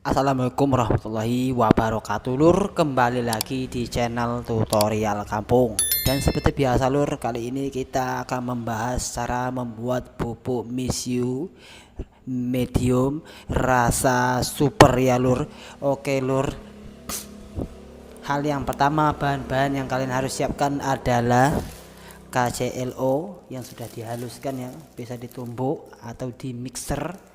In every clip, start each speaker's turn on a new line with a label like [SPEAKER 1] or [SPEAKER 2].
[SPEAKER 1] Assalamualaikum warahmatullahi wabarakatuh lur, kembali lagi di channel tutorial kampung. Dan seperti biasa lur, kali ini kita akan membahas cara membuat bubuk misiu medium rasa super ya lur. Oke lur, hal yang pertama, bahan-bahan yang kalian harus siapkan adalah KCLO yang sudah dihaluskan ya, bisa ditumbuk atau di mixer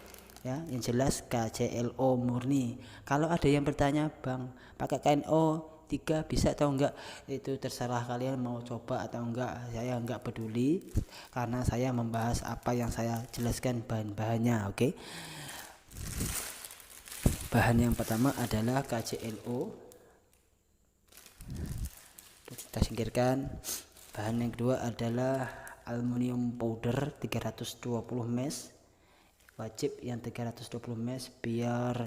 [SPEAKER 1] ya, yang jelas KCLO murni. Kalau ada yang bertanya, bang pakai KNO 3 bisa atau enggak, itu terserah kalian mau coba atau enggak, saya enggak peduli karena saya membahas apa yang saya jelaskan bahan-bahannya. Oke, bahan yang pertama adalah KCLO, kita singkirkan. Bahan yang kedua adalah aluminium powder 320 mesh, wajib yang 320 mesh biar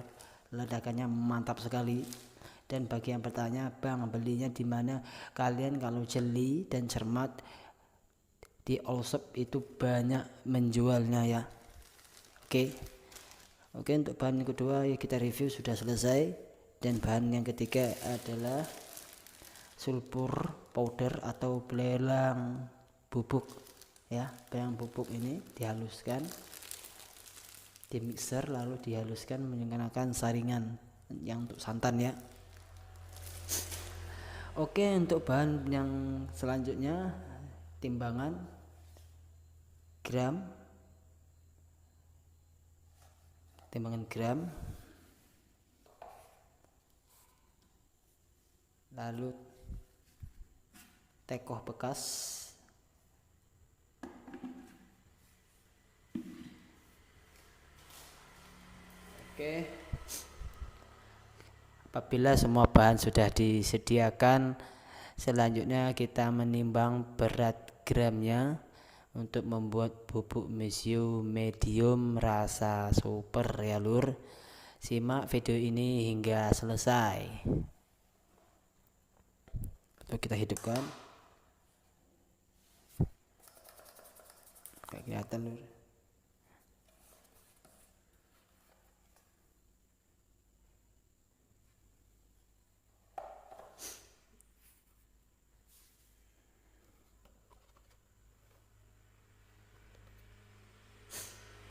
[SPEAKER 1] ledakannya mantap sekali. Dan bagi yang bertanya, bang belinya di mana? Kalian kalau jeli dan cermat, di Allshop itu banyak menjualnya ya. Oke, untuk bahan yang kedua ya kita review sudah selesai. Dan bahan yang ketiga adalah sulfur powder atau belelang bubuk ya. Belelang bubuk ini dihaluskan di mixer lalu dihaluskan menggunakan saringan yang untuk santan ya. Oke, untuk bahan yang selanjutnya timbangan gram, lalu tekoh bekas, oke. Apabila semua bahan sudah disediakan, selanjutnya kita menimbang berat gramnya untuk membuat bubuk misiu medium rasa super ya lur. Simak video ini hingga selesai. Lalu kita hidupkan, kayak kelihatan lur.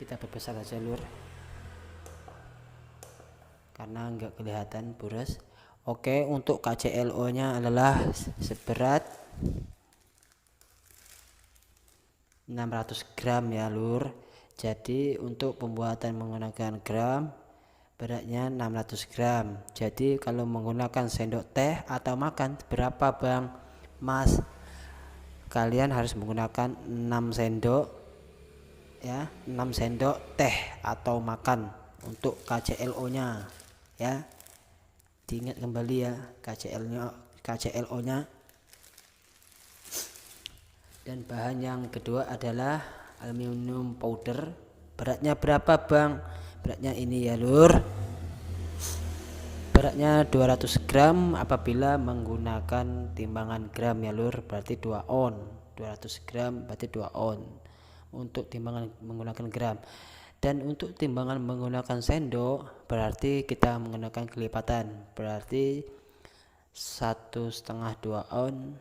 [SPEAKER 1] Kita perbesar saja lur karena enggak kelihatan boros. Oke, untuk KCLO nya adalah seberat 600 gram ya lur. Jadi untuk pembuatan menggunakan gram, beratnya 600 gram. Jadi kalau menggunakan sendok teh atau makan berapa bang mas, kalian harus menggunakan 6 sendok ya, 6 sendok teh atau makan untuk KCLO nya ya. Diingat kembali ya KCLO nya. Dan bahan yang kedua adalah aluminium powder. Beratnya berapa bang? Beratnya ini ya lur, beratnya 200 gram apabila menggunakan timbangan gram ya lur, berarti 2 on. 200 gram berarti 2 on untuk timbangan menggunakan gram. Dan untuk timbangan menggunakan sendok berarti kita menggunakan kelipatan, berarti 1,5 2 on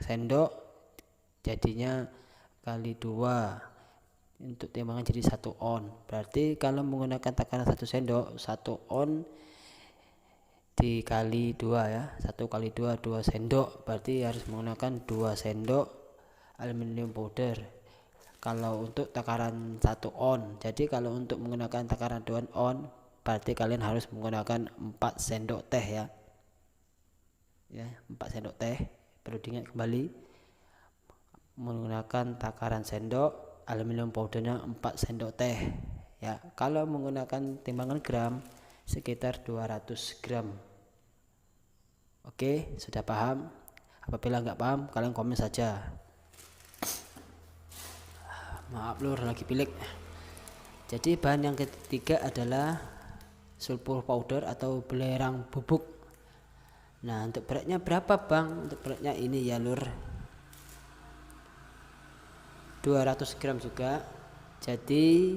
[SPEAKER 1] sendok jadinya kali 2 untuk timbangan jadi 1 on. Berarti kalau menggunakan takaran 1 sendok, 1 on dikali 2 ya, 1 kali 2 2 sendok, berarti harus menggunakan 2 sendok aluminium powder kalau untuk takaran 1 on. Jadi kalau untuk menggunakan takaran 2 on berarti kalian harus menggunakan 4 sendok teh ya. 4 sendok teh. Perlu diingat kembali, menggunakan takaran sendok, aluminium powdernya 4 sendok teh ya. Kalau menggunakan timbangan gram sekitar 200 gram. Oke, sudah paham? Apabila nggak paham kalian komen saja. Maaf lur, lagi pilek. Jadi bahan yang ketiga adalah sulfur powder atau belerang bubuk. Nah, untuk beratnya berapa bang? Untuk beratnya ini ya lur, 200 gram juga. Jadi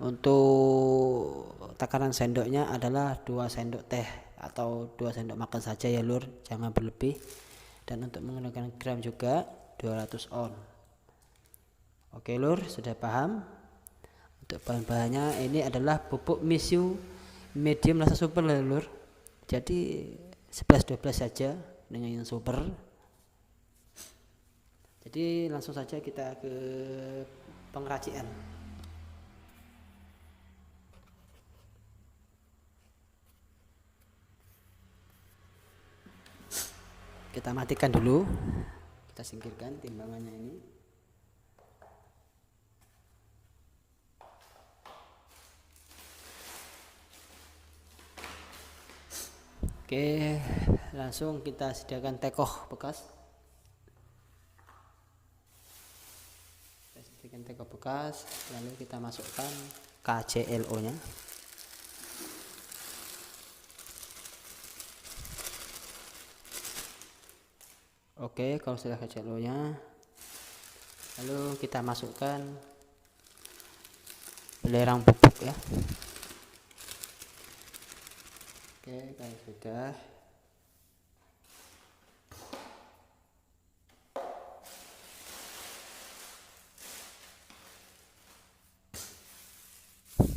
[SPEAKER 1] Untuk takaran sendoknya adalah 2 sendok teh atau 2 sendok makan saja ya lur, jangan berlebih. Dan untuk menggunakan gram juga 200 on. Oke lur, sudah paham? Untuk bahan-bahannya ini adalah bubuk misiu medium rasa super ya lur. Jadi 11-12 saja dengan yang super. Jadi langsung saja kita ke pengracian. Kita matikan dulu, kita singkirkan timbangannya ini. Oke, langsung kita sediakan tekoh bekas. Kita sediakan tekoh bekas, lalu kita masukkan KCLO nya. Oke, kalau sudah KCLO nya, lalu kita masukkan belerang bubuk ya. Oke, kalau sudah,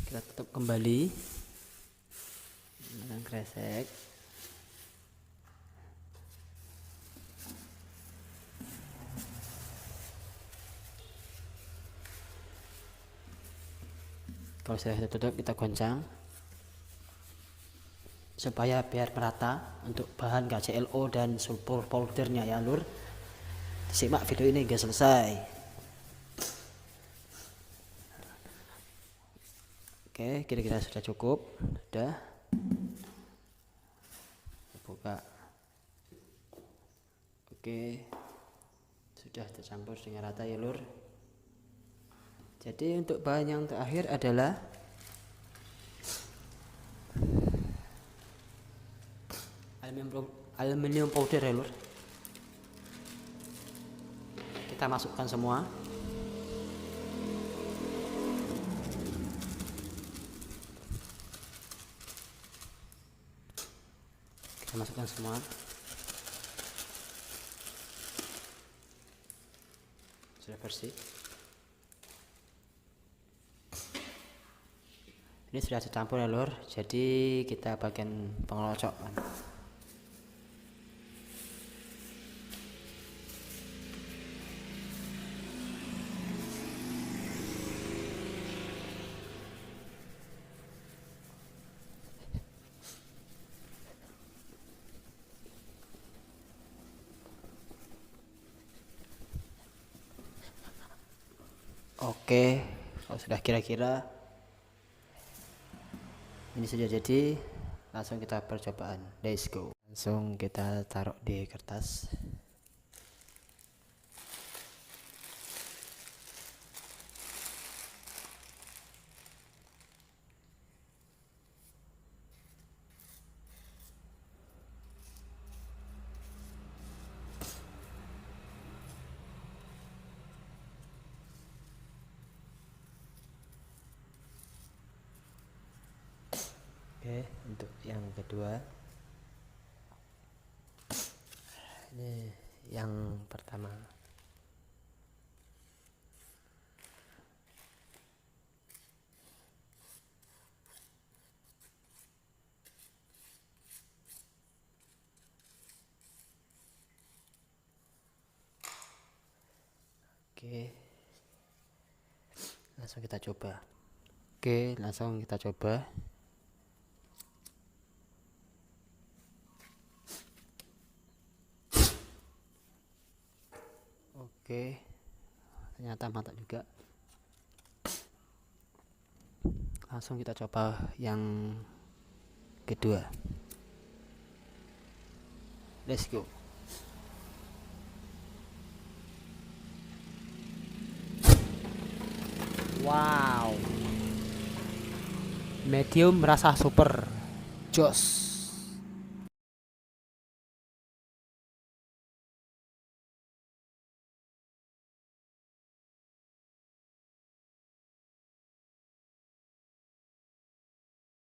[SPEAKER 1] kita tutup kembali dengan kresek. Kalau sudah tertutup, kita goncang supaya biar merata untuk bahan KCLO dan sulfur powdernya ya lur. Simak video ini hingga selesai. Oke, kira-kira sudah cukup. Sudah. Buka. Oke, sudah tercampur dengan rata ya lur. Jadi untuk bahan yang terakhir adalah aluminium powder ya lur. Kita masukkan semua. Kita masukkan semua. Sudah bersih. Ini sudah tercampur ya lur, jadi kita bagian pengelocokan. Oke, kalau sudah kira-kira ini sudah jadi, langsung kita percobaan. Let's go. Langsung kita taruh di kertas. Oke, untuk yang kedua, ini yang pertama. Oke, langsung kita coba. Oke, langsung kita coba. Oke, ternyata mantap juga. Langsung kita coba yang kedua. Let's go. Wow, medium rasa super, jos.